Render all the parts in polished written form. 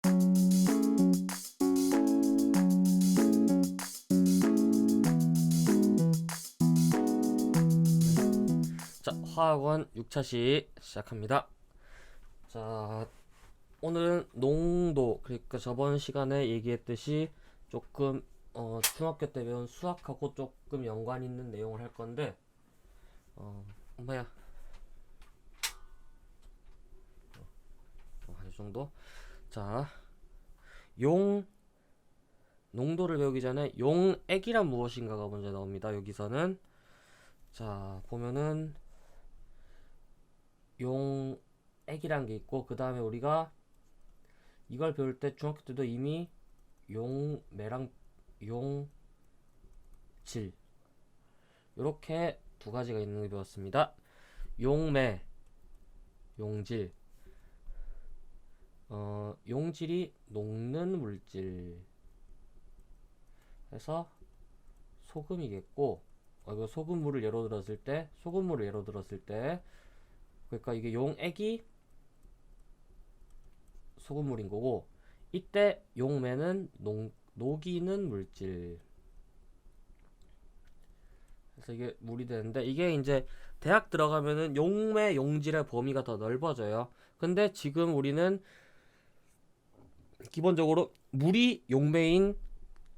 자, 화학원 6차시 시작합니다. 자, 오늘은 농도, 그러니까 저번 시간에 얘기했듯이 조금 중학교 때 배운 수학하고 조금 연관 있는 내용을 할 건데, 엄마야, 이 정도. 자, 농도를 배우기 전에 용액이란 무엇인가가 먼저 나옵니다. 여기서는 자, 보면은 용액이란 게 있고, 그 다음에 우리가 이걸 배울 때 중학교 때도 이미 용매랑 용질 이렇게 두 가지가 있는 걸 배웠습니다. 용매, 용질. 용질이 녹는 물질 해서 소금이겠고, 이거 소금물을 예로 들었을 때, 그러니까 이게 용액이 소금물인 거고, 이때 용매는 녹이는 물질. 그래서 이게 물이 되는데, 이게 이제 대학 들어가면은 용매, 용질의 범위가 더 넓어져요. 근데 지금 우리는 기본적으로 물이 용매인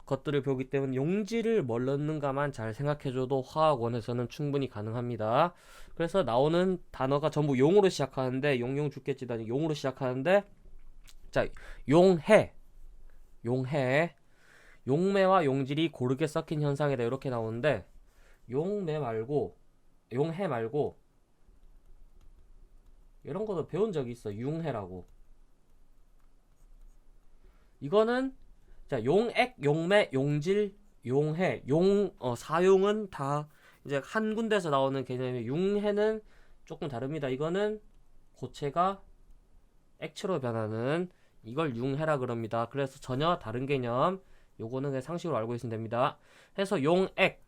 것들을 배우기 때문에 용질을 뭘 넣는가만 잘 생각해줘도 화학원에서는 충분히 가능합니다. 그래서 나오는 단어가 전부 용으로 시작하는데, 용용 죽겠지다니 용으로 시작하는데, 자, 용해, 용매와 용질이 고르게 섞인 현상이다 이렇게 나오는데, 용해 말고 이런 것도 배운 적이 있어. 융해라고. 이거는 자, 용액, 용매, 용질, 용해, 사용은 다 이제 한 군데서 나오는 개념이에요. 융해는 조금 다릅니다. 이거는 고체가 액체로 변하는 이걸 융해라 그럽니다. 그래서 전혀 다른 개념. 요거는 그냥 상식으로 알고 있으면 됩니다. 해서 용액,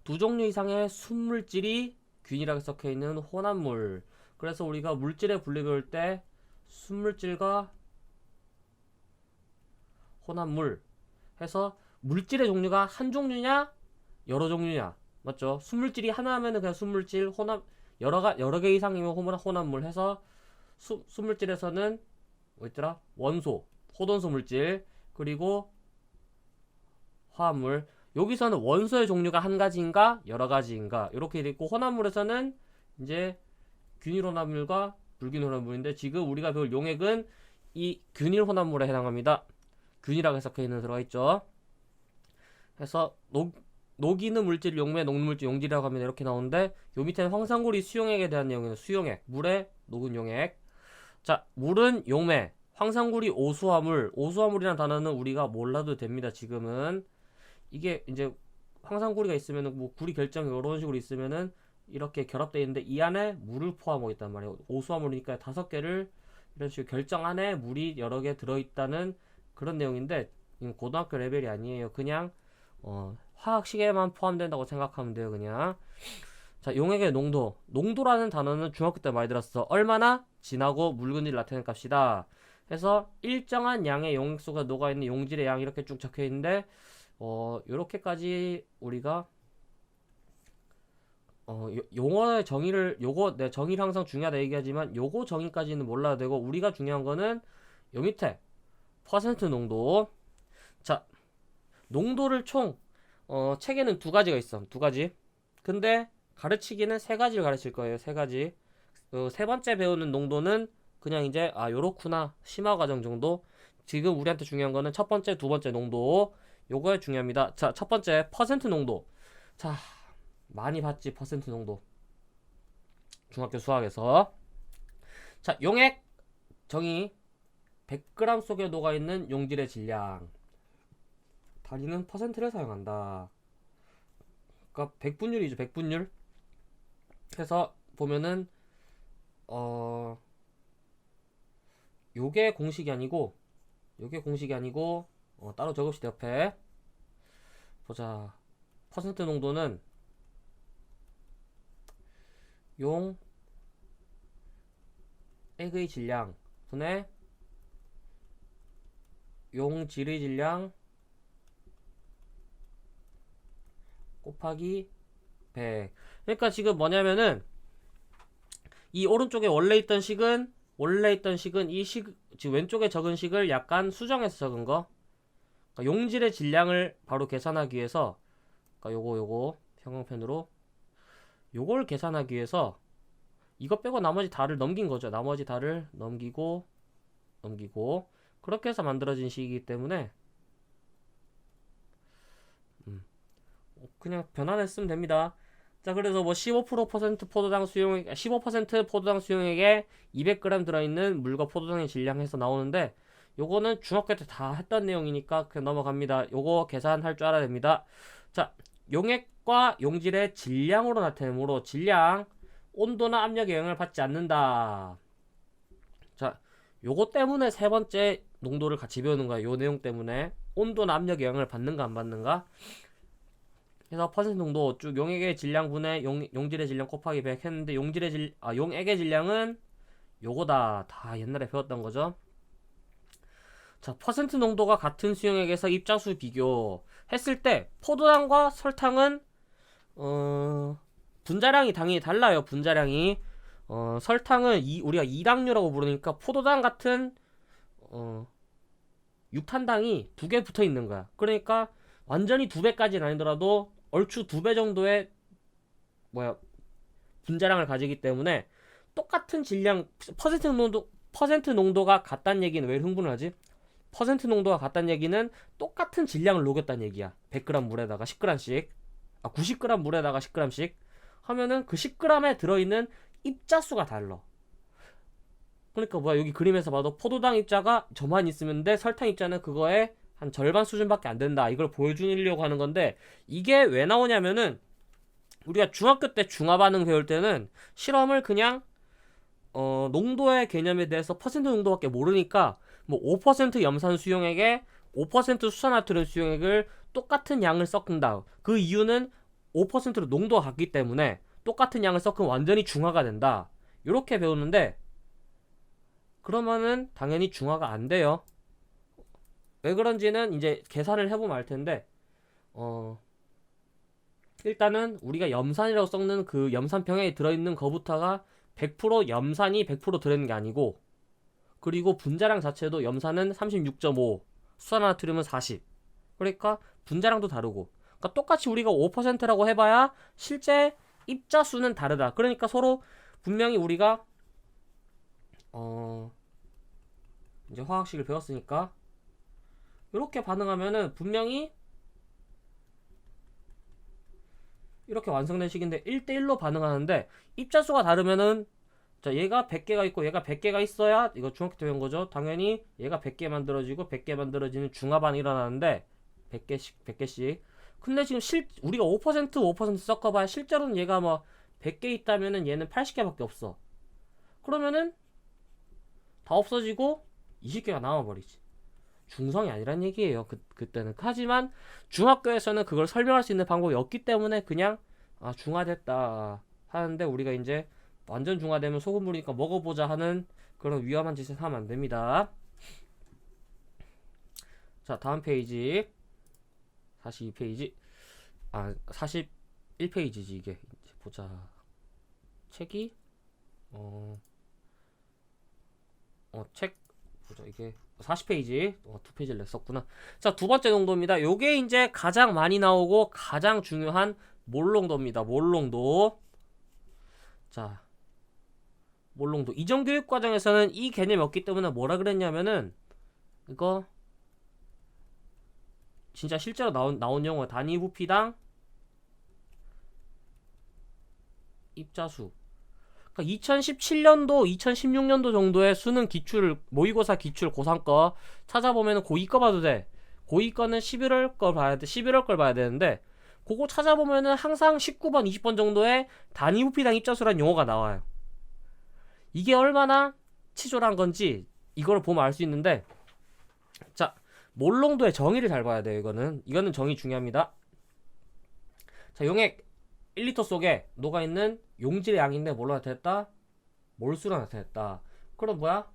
두 종류 이상의 순물질이 균일하게 섞여 있는 혼합물. 그래서 우리가 물질의 분류 배울 때 순물질과 혼합물 해서 물질의 종류가 한 종류냐 여러 종류냐, 맞죠? 순물질이 하나 하면은 그냥 순물질, 혼합 여러 개 이상이면 혼합물 해서 순물질에서는 뭐 있더라? 원소, 호돈소 물질, 그리고 화합물. 여기서는 원소의 종류가 한 가지인가 여러 가지인가 이렇게 돼 있고, 혼합물에서는 이제 균일 혼합물과 불균일 혼합물인데, 지금 우리가 배울 용액은 이 균일 혼합물에 해당합니다. 균일하게 섞여 있는 들어가 있죠. 그래서 녹이는 물질 용매, 녹는 물질 용질이라고 하면 이렇게 나오는데, 요 밑에는 황산고리 수용액에 대한 내용이에요. 수용액, 물에 녹은 용액. 자, 물은 용매, 황산고리 오수화물이라는 단어는 우리가 몰라도 됩니다. 지금은 이게 이제 황산고리가 있으면은 뭐 구리 결정 이런 식으로 있으면은 이렇게 결합되어 있는데, 이 안에 물을 포함하고 있단 말이에요. 오수화물이니까 5개를 이런 식으로 결정 안에 물이 여러 개 들어있다는 그런 내용인데, 이건 고등학교 레벨이 아니에요. 그냥 화학식에만 포함된다고 생각하면 돼요. 그냥. 자, 용액의 농도라는 단어는 중학교 때 많이 들었어. 얼마나 진하고 묽은지를 나타내는 값이다. 그래서 일정한 양의 용액수가 녹아있는 용질의 양 이렇게 쭉 적혀있는데, 요렇게까지 우리가 용어의 정의를, 요거 내 정의를 항상 중요하다 얘기하지만 요거 정의까지는 몰라도 되고, 우리가 중요한 거는 요 밑에 퍼센트 농도. 자, 농도를 총 책에는 두 가지가 있어. 두 가지. 근데 가르치기는 세 가지를 가르칠 거예요. 세 가지. 세 번째 배우는 농도는 그냥 이제 요렇구나 심화 과정 정도. 지금 우리한테 중요한 거는 첫 번째, 두 번째 농도. 요거에 중요합니다. 자, 첫 번째 퍼센트 농도. 자, 많이 봤지 퍼센트 농도. 중학교 수학에서. 자, 용액 정의. 100g 속에 녹아있는 용질의 질량. 단위는 퍼센트를 사용한다. 그러니까 백분율이죠. 백분율. 해서 보면은 요게 공식이 아니고 따로 적읍시다. 옆에 보자. 퍼센트 농도는 용액의 질량 분의 용질의 질량 곱하기 100. 그러니까 지금 뭐냐면은 이 오른쪽에 원래 있던 식은 이 식, 지금 왼쪽에 적은 식을 약간 수정해서 적은 거. 그러니까 용질의 질량을 바로 계산하기 위해서, 그러니까 요거 형광펜으로 요걸 계산하기 위해서 이거 빼고 나머지 다를 넘긴 거죠. 나머지 다를 넘기고 그렇게 해서 만들어진 식이기 때문에 그냥 변환했으면 됩니다. 자, 그래서 뭐 15% 포도당 수용 15% 포도당 수용액에 200g 들어있는 물과 포도당의 질량 해서 나오는데 요거는 중학교 때 다 했던 내용이니까 그냥 넘어갑니다. 요거 계산할 줄 알아야 됩니다. 자, 용액과 용질의 질량으로 나타내므로 질량, 온도나 압력에 영향을 받지 않는다. 자, 요거 때문에 세 번째 농도를 같이 배우는 거야. 요 내용 때문에 온도나 압력에 영향을 받는가 안 받는가. 그래서 퍼센트 농도 쭉 용액의 질량분의 용질의 질량 곱하기 100 했는데 용액의 질량은 요거다. 다 옛날에 배웠던 거죠. 자, 퍼센트 농도가 같은 수용액에서 입자수 비교 했을 때 포도당과 설탕은 분자량이 당연히 달라요. 분자량이 설탕은 우리가 이당류라고 부르니까 포도당 같은 육탄당이 2개 붙어 있는 거야. 그러니까 완전히 2배까지는 아니더라도 얼추 2배 정도의 분자량을 가지기 때문에 똑같은 질량 퍼센트 농도가 같다는 얘기는 왜 흥분을 하지? 퍼센트 농도가 같다는 얘기는 똑같은 질량을 녹였다는 얘기야. 100g 물에다가 10g씩 90g 물에다가 10g씩 하면은 그 10g에 들어있는 입자수가 달라. 그러니까 여기 그림에서 봐도 포도당 입자가 저만 있으면 돼. 설탕 입자는 그거에 한 절반 수준밖에 안 된다. 이걸 보여주려고 하는 건데 이게 왜 나오냐면은 우리가 중학교 때 중화반응 배울 때는 실험을 그냥 농도의 개념에 대해서 퍼센트 농도밖에 모르니까 뭐 5% 염산 수용액에 5% 수산화트륨 수용액을 똑같은 양을 섞은다. 그 이유는 5%로 농도가 같기 때문에 똑같은 양을 섞으면 완전히 중화가 된다. 이렇게 배우는데 그러면은 당연히 중화가 안 돼요. 왜 그런지는 이제 계산을 해보면 알 텐데 일단은 우리가 염산이라고 썩는 그 염산병에 들어있는 거부터가 100% 염산이 100% 들어있는 게 아니고 그리고 분자량 자체도 염산은 36.5 수산화트륨은 40 그러니까 분자량도 다르고 그러니까 똑같이 우리가 5%라고 해봐야 실제 입자수는 다르다. 그러니까 서로 분명히 우리가 이제 화학식을 배웠으니까 이렇게 반응하면은 분명히 이렇게 완성된 식인데 1대1로 반응하는데 입자수가 다르면은 자 얘가 100개가 있고 얘가 100개가 있어야 이거 중학교 때 배운 거죠. 당연히 얘가 100개 만들어지고 100개 만들어지는 중화반이 일어나는데 100개씩 근데 지금 우리가 5% 섞어봐야 실제로는 얘가 뭐 100개 있다면은 얘는 80개밖에 없어. 그러면은 다 없어지고 20개가 남아버리지. 중성이 아니란 얘기예요. 그때는. 하지만 중학교에서는 그걸 설명할 수 있는 방법이 없기 때문에 그냥 중화됐다 하는데 우리가 이제 완전 중화되면 소금 부르니까 먹어보자 하는 그런 위험한 짓을 하면 안 됩니다. 자, 다음 페이지 42페이지 41페이지지 이게. 이제 보자. 책이 책 보자. 이게 40페이지 2페이지를 냈었구나. 자, 두 번째 농도입니다. 요게 이제 가장 많이 나오고 가장 중요한 몰농도입니다. 몰농도. 자, 몰농도. 이전 교육 과정에서는 이 개념이 없기 때문에 뭐라 그랬냐면은 이거 진짜 실제로 나온 용어 단위 부피당 입자수. 그러니까 2017년도, 2016년도 정도의 수능 기출, 모의고사 기출 고3 거 찾아보면 고2 거 봐도 돼. 고2 거는 11월 걸 봐야 돼. 11월 걸 봐야 되는데 그거 찾아보면은 항상 19번, 20번 정도의 단위 부피당 입자수라는 용어가 나와요. 이게 얼마나 치졸한 건지 이걸 보면 알 수 있는데 자, 몰농도의 정의를 잘 봐야 돼요. 이거는 정의 중요합니다. 자, 용액 1리터 속에 녹아있는 용질의 양인데 뭘로 나타냈다? 몰수로 나타냈다. 그럼 뭐야?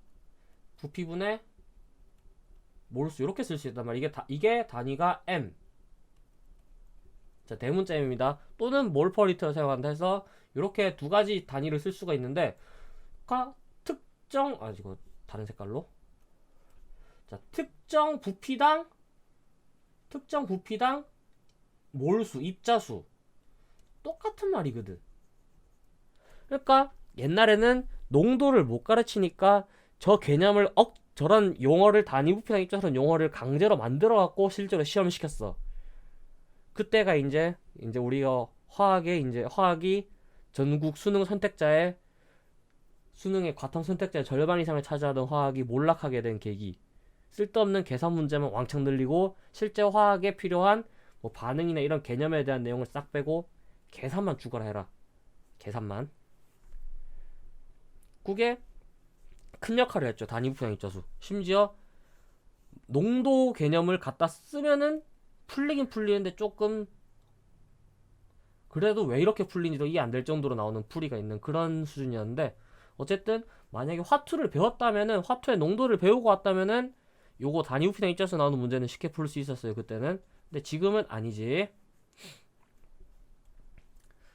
부피분의 몰수 이렇게 쓸 수 있단 말이야. 이게 단위가 m. 자, 대문자 m입니다. 또는 몰퍼리터를 사용한다 해서 이렇게 두 가지 단위를 쓸 수가 있는데, 이거 다른 색깔로. 자, 특정 부피당 몰수, 입자수 똑같은 말이거든. 그러니까 옛날에는 농도를 못 가르치니까 저 개념을 저런 용어를 단위 부피당 입자수라는 용어를 강제로 만들어 갖고 실제로 시험을 시켰어. 그때가 이제 우리가 화학이 전국 수능 선택자의 수능의 과탐 선택자의 절반 이상을 차지하던 화학이 몰락하게 된 계기. 쓸데없는 계산 문제만 왕창 늘리고 실제 화학에 필요한 뭐 반응이나 이런 개념에 대한 내용을 싹 빼고 계산만 죽어라 해라. 계산만. 그게 큰 역할을 했죠. 단위 부피당 입자수. 심지어 농도 개념을 갖다 쓰면은 풀리긴 풀리는데 조금 그래도 왜 이렇게 풀린지도 이해 안 될 정도로 나오는 풀이가 있는 그런 수준이었는데, 어쨌든 만약에 화투를 배웠다면은, 화투의 농도를 배우고 왔다면은 요거 단위 부피당 입자수 나오는 문제는 쉽게 풀 수 있었어요, 그때는. 근데 지금은 아니지.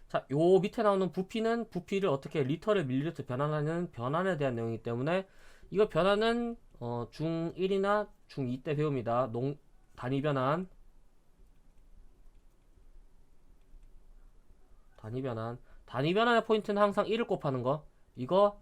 자, 요 밑에 나오는 부피를 어떻게 리터를 밀리리터 변환하는 변환에 대한 내용이기 때문에 이거 변환은 중1이나 중2 때 배웁니다. 단위 변환. 단위 변환의 포인트는 항상 1을 곱하는 거. 이거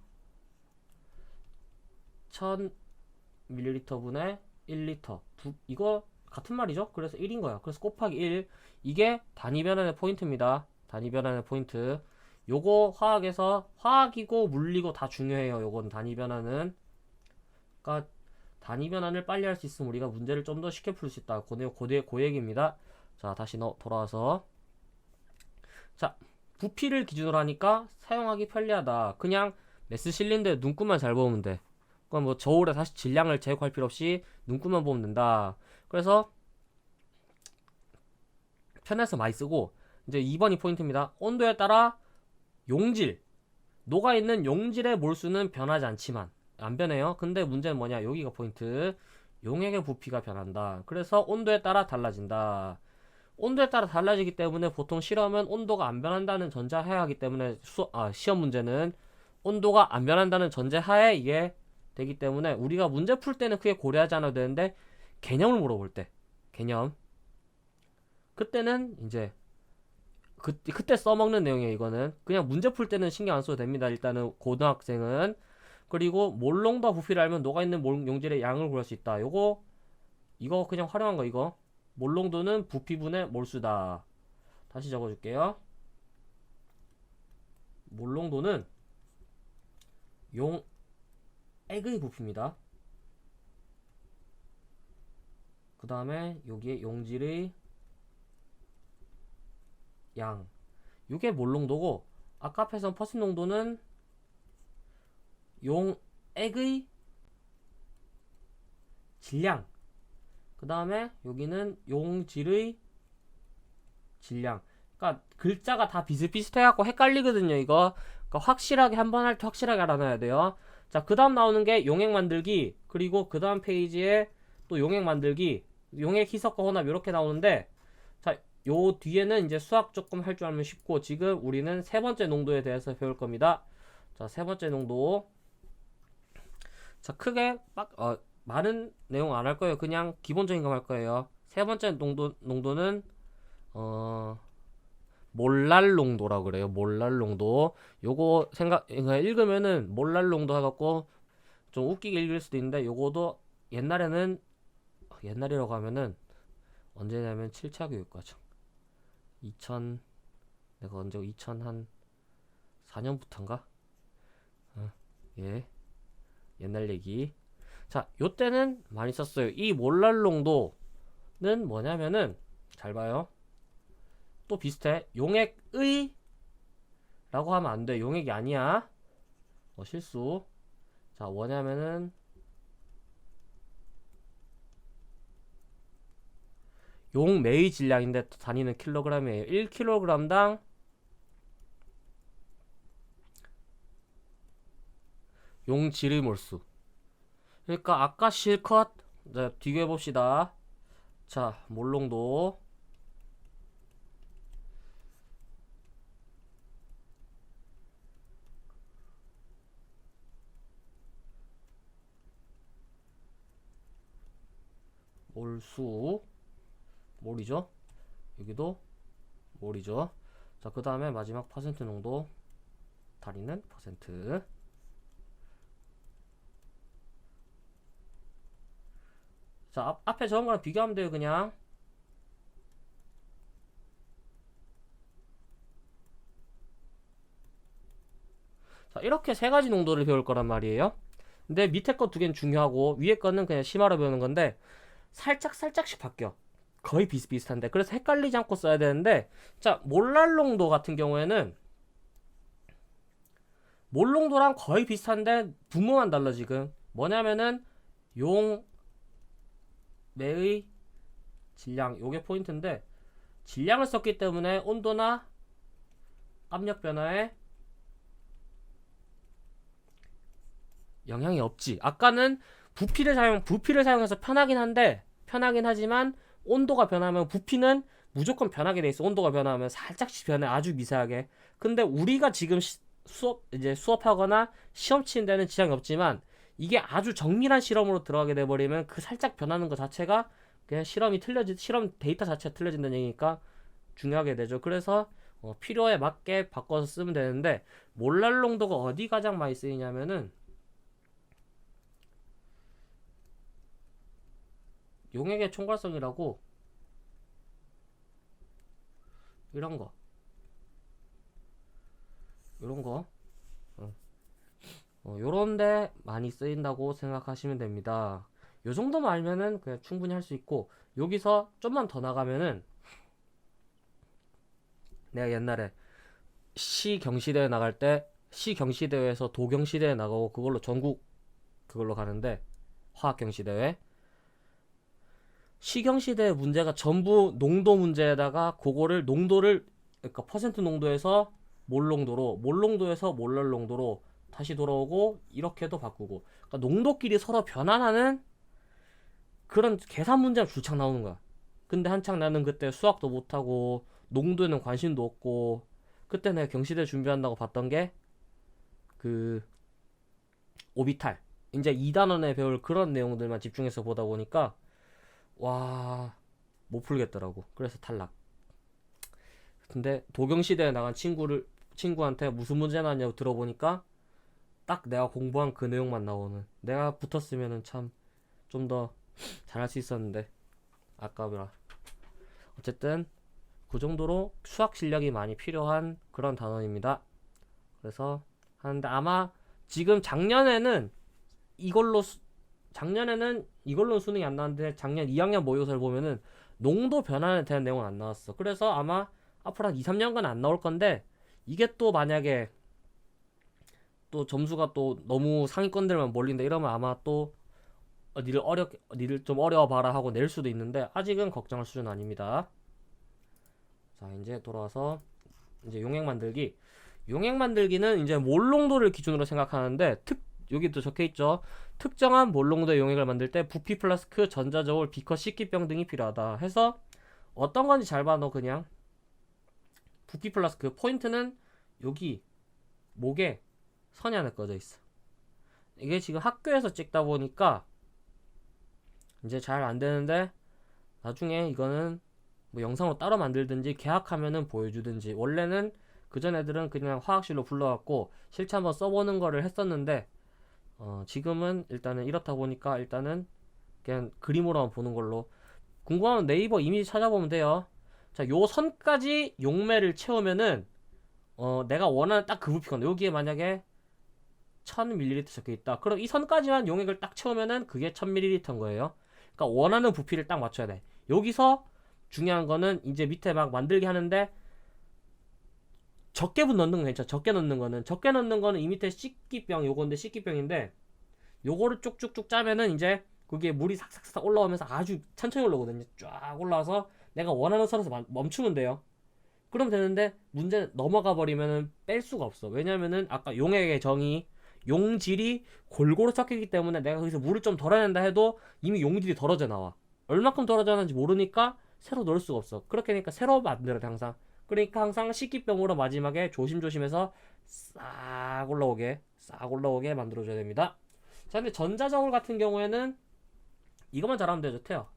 1000ml 분의 1리터. 이거 같은 말이죠. 그래서 1인 거야. 그래서 곱하기 1. 이게 단위 변환의 포인트입니다. 단위 변환의 포인트. 요거 화학에서 화학이고 물리고 다 중요해요. 요건 단위 변환은. 그러니까 단위 변환을 빨리 할 수 있으면 우리가 문제를 좀 더 쉽게 풀 수 있다. 그 얘기입니다. 자, 다시 돌아와서. 자, 부피를 기준으로 하니까 사용하기 편리하다. 그냥 메스실린더에 눈금만 잘 보면 돼. 그럼 뭐 저울에 다시 질량을 재고할 필요 없이 눈금만 보면 된다. 그래서 편해서 많이 쓰고, 이제 2번이 포인트입니다. 온도에 따라 용질, 녹아있는 용질의 몰수는 변하지 않지만, 안 변해요. 근데 문제는 뭐냐, 여기가 포인트. 용액의 부피가 변한다. 그래서 온도에 따라 달라진다. 온도에 따라 달라지기 때문에 보통 실험은 온도가 안 변한다는 전제하에 하기 때문에 시험 문제는 온도가 안 변한다는 전제하에 이게 되기 때문에 우리가 문제 풀 때는 크게 고려하지 않아도 되는데, 개념을 물어볼 때 개념, 그때는 이제 그때 써먹는 내용이에요. 이거는 그냥 문제 풀 때는 신경 안 써도 됩니다. 일단은 고등학생은. 그리고 몰농도 부피를 알면 녹아있는 용질의 양을 구할 수 있다. 이거 그냥 활용한 거. 이거 몰농도는 부피분의 몰수다. 다시 적어줄게요. 몰농도는 용액의 부피입니다. 그 다음에 여기에 용질의 양. 이게 몰농도고, 아까 앞에서 퍼센트 농도는 용액의 질량. 그 다음에 여기는 용질의 질량. 그러니까 글자가 다 비슷비슷해갖고 헷갈리거든요, 이거. 그러니까 확실하게 한 번 할 때 확실하게 알아놔야 돼요. 자, 그 다음 나오는 게 용액 만들기. 그리고 그 다음 페이지에 또 용액 만들기, 용액 희석과 혼합 이렇게 나오는데, 자, 요 뒤에는 이제 수학 조금 할 줄 알면 쉽고, 지금 우리는 세 번째 농도에 대해서 배울 겁니다. 자, 세 번째 농도. 자, 크게 많은 내용 안 할 거예요. 그냥 기본적인 거 할 거예요. 세 번째 농도는 몰랄 농도라고 그래요. 몰랄 농도. 요거 읽으면은 몰랄 농도 해갖고 좀 웃기게 읽을 수도 있는데, 요거도 옛날이라고 하면은 언제냐면 7차 교육과정 2000 언제 2004년부터인가? 예, 옛날 얘기. 자, 요때는 많이 썼어요. 이 몰랄 농도는 뭐냐면은, 잘 봐요. 또 비슷해. 용액의 라고 하면 안 돼. 용액이 아니야. 실수. 자, 뭐냐면은 용매의 질량인데 단위는 킬로그램이에요. 1kg당 용질의 몰수. 그러니까 아까 실컷 자, 비교해 봅시다. 자, 몰롱도 몰수 몰이죠. 여기도 몰이죠. 자, 그 다음에 마지막 퍼센트 농도 다리는 퍼센트. 자, 앞에 적은 거랑 비교하면 돼요. 그냥 자, 이렇게 세 가지 농도를 배울 거란 말이에요. 근데 밑에 거 두 개는 중요하고 위에 거는 그냥 심화로 배우는 건데 살짝씩 바뀌어. 거의 비슷비슷한데 그래서 헷갈리지 않고 써야 되는데, 자, 몰랄농도 같은 경우에는 몰농도랑 거의 비슷한데 분모만 달라. 지금 뭐냐면은 용매의 질량, 요게 포인트인데, 질량을 썼기 때문에 온도나 압력 변화에 영향이 없지. 아까는 부피를 사용해서 편하긴 하지만 온도가 변하면 부피는 무조건 변하게 돼 있어. 온도가 변하면 살짝씩 변해, 아주 미세하게. 근데 우리가 지금 수업하거나 시험 치는 데는 지장이 없지만, 이게 아주 정밀한 실험으로 들어가게 돼 버리면 그 살짝 변하는 것 자체가 그냥 실험 데이터 자체가 틀려진다는 얘기니까 중요하게 되죠. 그래서 필요에 맞게 바꿔서 쓰면 되는데, 몰랄 농도가 어디 가장 많이 쓰이냐면은 용액의 총괄성이라고, 이런 거 요런 거 요런데 많이 쓰인다고 생각하시면 됩니다. 요 정도만 알면은 그냥 충분히 할 수 있고, 여기서 좀만 더 나가면은, 내가 옛날에 시경시대회 나갈 때 시경시대회에서 도경시대회 나가고 그걸로 전국 그걸로 가는데, 화학경시대회 시경시대회 문제가 전부 농도 문제에다가 그거를 농도를, 그러니까 퍼센트 농도에서 몰농도에서 몰랄 농도로 다시 돌아오고 이렇게도 바꾸고, 그러니까 농도끼리 서로 변환하는 그런 계산 문제가 줄창 나오는 거야. 근데 한창 나는 그때 수학도 못하고 농도에는 관심도 없고, 그때 내가 경시대 준비한다고 봤던 게 그 오비탈, 이제 2단원에 배울 그런 내용들만 집중해서 보다 보니까 와, 못 풀겠더라고. 그래서 탈락. 근데 도경시대에 나간 친구한테 무슨 문제 나냐고 들어보니까 딱 내가 공부한 그 내용만 나오는, 내가 붙었으면은 참 좀 더 잘할 수 있었는데 아까워라. 어쨌든 그 정도로 수학 실력이 많이 필요한 그런 단원입니다. 그래서 하는데, 아마 지금 작년에는 이걸로 수능이 안 나왔는데, 작년 2학년 모의고사를 보면은 농도 변환에 대한 내용은 안 나왔어. 그래서 아마 앞으로 한 2, 3년간 안 나올 건데, 이게 또 만약에 또 점수가 또 너무 상위권들만 몰린다 이러면 아마 또 니를 좀 어려워봐라 하고 낼 수도 있는데, 아직은 걱정할 수준 아닙니다. 자, 이제 돌아와서 이제 용액 만들기는 이제 몰농도를 기준으로 생각하는데, 여기도 적혀있죠. 특정한 몰농도의 용액을 만들 때 부피, 플라스크, 전자저울, 비커, 식기병 등이 필요하다 해서, 어떤 건지 잘 봐. 너 그냥 부피, 플라스크 포인트는 여기 목에 선이 하나 꺼져 있어. 이게 지금 학교에서 찍다 보니까 이제 잘 안 되는데, 나중에 이거는 뭐 영상으로 따로 만들든지 계약하면은 보여주든지. 원래는 그전 애들은 그냥 화학실로 불러갖고 실제 한번 써보는 거를 했었는데, 지금은 일단은 이렇다 보니까 일단은 그냥 그림으로만 보는 걸로. 궁금하면 네이버 이미지 찾아보면 돼요. 자, 요 선까지 용매를 채우면은 내가 원하는 딱 그 부피건, 여기에 만약에 1000ml 적혀있다. 그럼 이 선까지만 용액을 딱 채우면은 그게 1000ml인 거예요. 그러니까 원하는 부피를 딱 맞춰야 돼. 여기서 중요한 거는 이제 밑에 막 만들기 하는데, 적게 넣는 건 괜찮아. 적게 넣는 거는 이 밑에 식기병 요건데, 식기병인데 요거를 쭉쭉쭉 짜면은 이제 그게 물이 삭삭삭 올라오면서 아주 천천히 올라오거든요. 쫙 올라와서 내가 원하는 선에서 멈추면 돼요. 그럼 되는데, 문제는 넘어가 버리면은 뺄 수가 없어. 왜냐면은 아까 용질이 골고루 섞이기 때문에 내가 거기서 물을 좀 덜어낸다 해도 이미 용질이 덜어져 나와. 얼마큼 덜어져 나는지 모르니까 새로 넣을 수가 없어. 그렇게 되니까 새로 만들어야 돼 항상. 그러니까 항상 식기병으로 마지막에 조심조심해서 싹 올라오게 만들어줘야 됩니다. 자, 근데 전자저울 같은 경우에는 이것만 잘하면 되죠, 태요.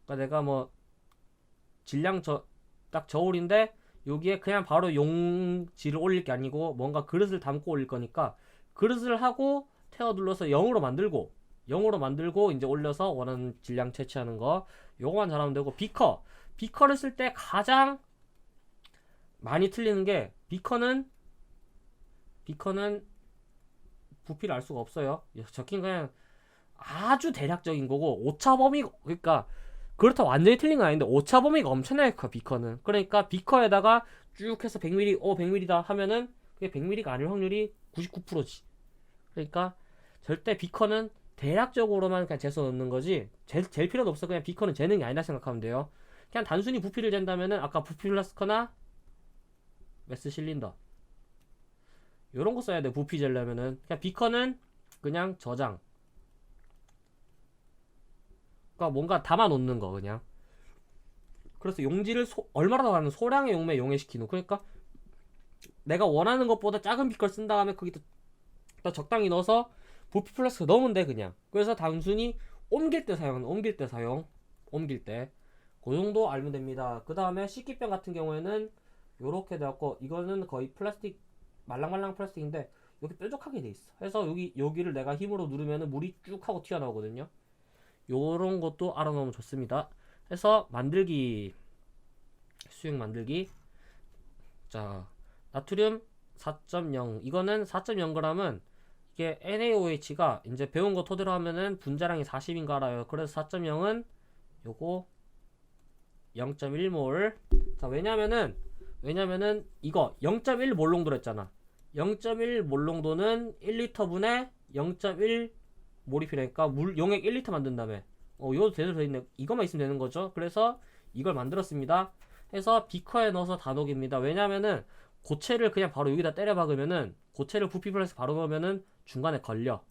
그러니까 내가 뭐 질량 딱 저울인데 여기에 그냥 바로 용질을 올릴 게 아니고 뭔가 그릇을 담고 올릴 거니까 그릇을 하고 태워 눌러서 0으로 만들고 이제 올려서 원하는 질량 채취하는 거, 요거만 잘하면 되고. 비커를 쓸 때 가장 많이 틀리는 게 비커는 부피를 알 수가 없어요. 적힌 그냥 아주 대략적인 거고, 오차 범위가, 그러니까 그렇다고 완전히 틀린 건 아닌데 오차 범위가 엄청나게 커 비커는. 그러니까 비커에다가 쭉 해서 100ml 100ml다 하면은 그게 100ml가 아닐 확률이 99%지. 그러니까 절대 비커는 대략적으로만 그냥 재서 넣는 거지 잴 필요도 없어. 그냥 비커는 재는 게 아니다 생각하면 돼요. 그냥 단순히 부피를 잰다면은 아까 부피 플라스커나 메스 실린더 요런 거 써야 돼. 부피 재려면은 그냥 비커는 그냥 저장, 그러니까 뭔가 담아 놓는 거 그냥. 그래서 용지를 얼마나 더 하는 소량의 용매에 용해시키는. 그러니까 내가 원하는 것보다 작은 비커를 쓴 다음에 거기다 더 적당히 넣어서 부피 플러스 넣으면 돼 그냥. 그래서 단순히 옮길 때 옮길 때 그 정도 알면 됩니다. 그 다음에 식기병 같은 경우에는 요렇게 되었고, 이거는 거의 플라스틱 말랑말랑 플라스틱인데 여기 뾰족하게 돼 있어. 그래서 여기를 내가 힘으로 누르면은 물이 쭉 하고 튀어나오거든요. 요런 것도 알아놓으면 좋습니다. 그래서 수육 만들기. 자, 나트륨 4.0, 이거는 4.0g은 이게 NaOH가 이제 배운 거 토대로 하면은 분자량이 40인가 알아요. 그래서 4.0은 요거 0.1몰. 자, 왜냐면은 이거 0.1몰 농도로 했잖아. 0.1몰 농도는 1리터 분에 0.1몰이 필요하니까 물 용액 1리터 만든 다음에 이거 제대로 돼 있네. 이것만 있으면 되는 거죠. 그래서 이걸 만들었습니다. 해서 비커에 넣어서 다 녹입니다. 왜냐면은 고체를 그냥 바로 여기다 때려 박으면은, 고체를 부피 플러스 바로 넣으면은 중간에 걸려.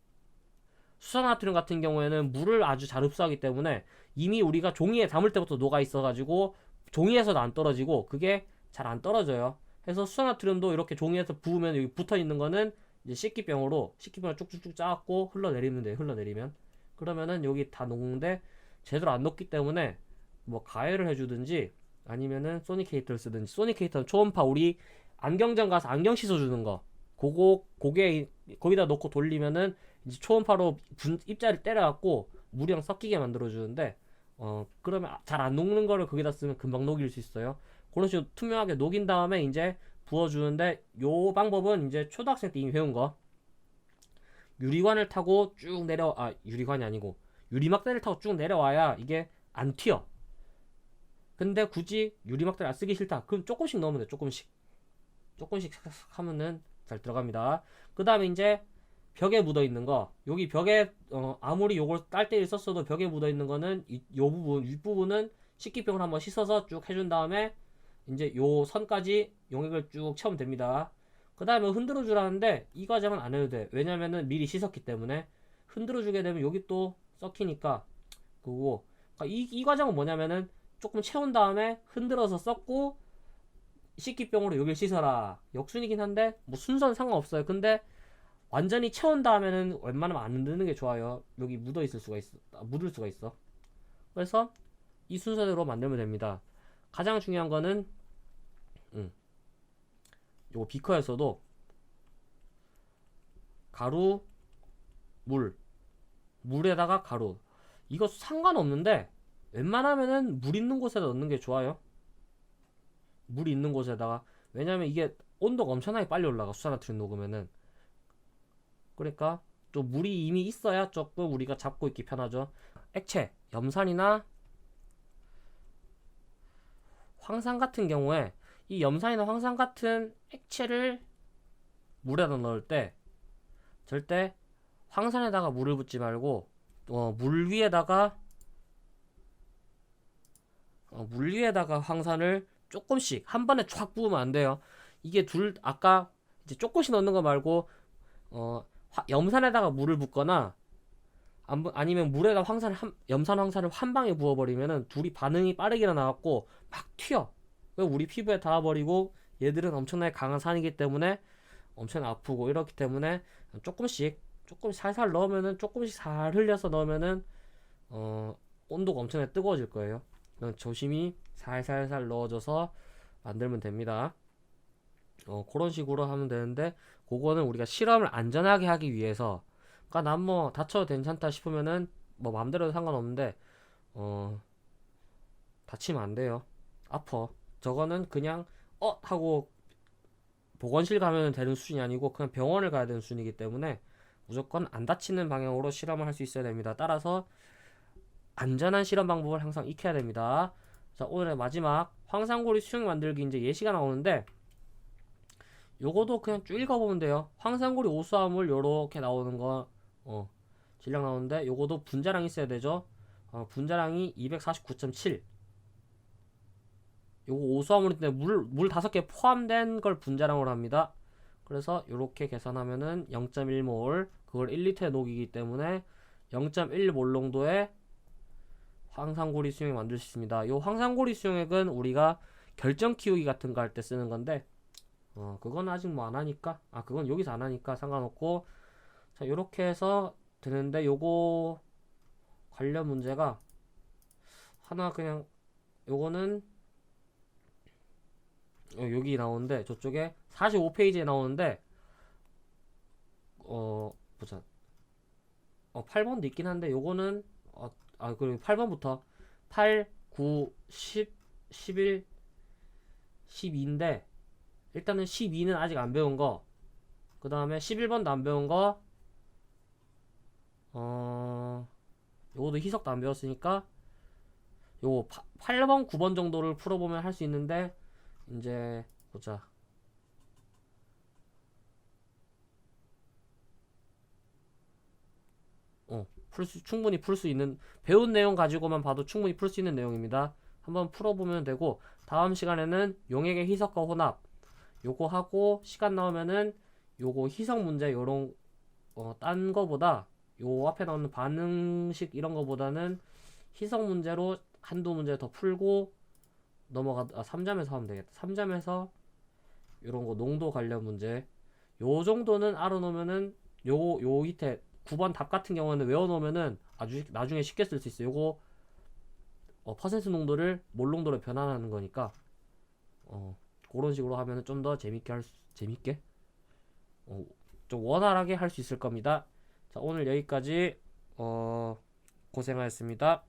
수산나트륨 같은 경우에는 물을 아주 잘 흡수하기 때문에 이미 우리가 종이에 담을 때부터 녹아 있어가지고 종이에서도 안 떨어지고 그게 잘 안 떨어져요. 그래서 수산나트륨도 이렇게 종이에서 부으면 여기 붙어 있는 거는 이제 식기병으로 쭉쭉쭉 짜갖고 흘러내리면 돼요. 흘러내리면 그러면은 여기 다 녹는데 제대로 안 녹기 때문에 뭐 가열을 해주든지 아니면은 소니케이터를 쓰든지. 소니케이터는 초음파 우리 안경점 가서 안경 씻어주는 거, 고개 거기다 놓고 돌리면은 이제 초음파로 입자를 때려갖고 물이랑 섞이게 만들어주는데, 그러면 잘 안 녹는 거를 거기다 쓰면 금방 녹일 수 있어요. 그런 식으로 투명하게 녹인 다음에 이제 부어주는데, 요 방법은 이제 초등학생 때 이미 배운 거. 유리관을 타고 쭉 유리관이 아니고 유리막대를 타고 쭉 내려와야 이게 안 튀어. 근데 굳이 유리막대를 안 쓰기 싫다. 그럼 조금씩 넣으면 돼. 조금씩 하면은 잘 들어갑니다. 그 다음에 이제 벽에 묻어 있는 거, 여기 벽에 아무리 요걸 깔때기를 썼어도 벽에 묻어 있는 거는 요 부분 윗부분은 식기병을 한번 씻어서 쭉 해준 다음에 이제 요 선까지 용액을 쭉 채우면 됩니다. 그 다음에 흔들어 주라는데 이 과정은 안 해도 돼. 왜냐면은 미리 씻었기 때문에. 흔들어 주게 되면 여기 또 썩히니까. 그거 이 과정은 뭐냐면은 조금 채운 다음에 흔들어서 썩고 식기병으로 여길 씻어라. 역순이긴 한데 뭐 순서는 상관없어요. 근데 완전히 채운 다음에는 웬만하면 안 흔드는 게 좋아요. 여기 묻을 수가 있어. 그래서 이 순서대로 만들면 됩니다. 가장 중요한 거는 요 비커에서도 가루, 물에다가 가루, 이거 상관없는데 웬만하면은 물 있는 곳에다 넣는 게 좋아요. 물이 있는 곳에다가. 왜냐면 이게 온도가 엄청나게 빨리 올라가, 수산나트륨 녹으면은. 그러니까 또 물이 이미 있어야 조금 우리가 잡고 있기 편하죠. 액체, 염산이나 황산 같은 경우에 이 염산이나 황산 같은 액체를 물에다 넣을 때 절대 황산에다가 물을 붓지 말고 물 위에다가 황산을 조금씩 한 번에 쫙 부으면 안 돼요. 이게 아까 이제 조금씩 넣는 거 말고 염산에다가 물을 붓거나 아니면 물에다 염산 황산을 한 방에 부어버리면은 둘이 반응이 빠르게 일어나갖고 막 튀어. 우리 피부에 닿아버리고 얘들은 엄청나게 강한 산이기 때문에 엄청 아프고 이렇기 때문에 조금씩 살살 넣으면은 조금씩 살 흘려서 넣으면은 온도가 엄청나게 뜨거워질 거예요. 조심히 살살살 넣어줘서 만들면 됩니다. 그런 식으로 하면 되는데 그거는 우리가 실험을 안전하게 하기 위해서 그러니까 난 뭐 다쳐도 괜찮다 싶으면은 뭐 맘대로 해도 상관없는데 다치면 안 돼요. 아파. 저거는 그냥 하고 보건실 가면 되는 수준이 아니고 그냥 병원을 가야 되는 수준이기 때문에 무조건 안 다치는 방향으로 실험을 할 수 있어야 됩니다. 따라서 안전한 실험 방법을 항상 익혀야 됩니다. 자, 오늘의 마지막 황산고리 수영 만들기 이제 예시가 나오는데 요거도 그냥 쭉 읽어보면 돼요. 황산고리 오수화물 요렇게 나오는 거 질량 나오는데 요거도 분자량 있어야 되죠. 분자량이 249.7. 요거 오수화물인데 물 5개 포함된 걸 분자량으로 합니다. 그래서 요렇게 계산하면은 0.1몰 그걸 1리터에 녹이기 때문에 0.1몰 농도의 황산고리 수용액 만들 수 있습니다. 요 황산고리 수용액은 우리가 결정 키우기 같은 거 할 때 쓰는 건데 그건 아직 뭐 안 하니까 그건 여기서 안 하니까 상관없고 자 요렇게 해서 되는데 요거 관련 문제가 하나 그냥 요거는 여기 나오는데 저쪽에 45페이지에 나오는데 보자 8번도 있긴 한데 요거는 그리고 8번부터 8, 9, 10, 11, 12인데 일단은 12는 아직 안 배운 거 그 다음에 11번도 안 배운 거 요거도 희석도 안 배웠으니까 요거 8번, 9번 정도를 풀어보면 할 수 있는데 이제 보자 충분히 풀 수 있는 배운 내용 가지고만 봐도 충분히 풀 수 있는 내용입니다. 한번 풀어보면 되고 다음 시간에는 용액의 희석과 혼합 요거 하고 시간 나오면은 요거 희석 문제 요런 딴 거보다 요 앞에 나오는 반응식 이런 거보다는 희석 문제로 한두 문제 더 풀고 3잠에서 하면 되겠다. 3잠에서 요런 거 농도 관련 문제 요 정도는 알아놓으면은 요 밑에 9번 답 같은 경우는 외워놓으면은 아주 나중에 쉽게 쓸 수 있어요. 요거 퍼센트 농도를 몰 농도로 변환하는 거니까 그런 식으로 하면은 좀 더 재밌게 좀 원활하게 할 수 있을 겁니다. 자 오늘 여기까지 고생하셨습니다.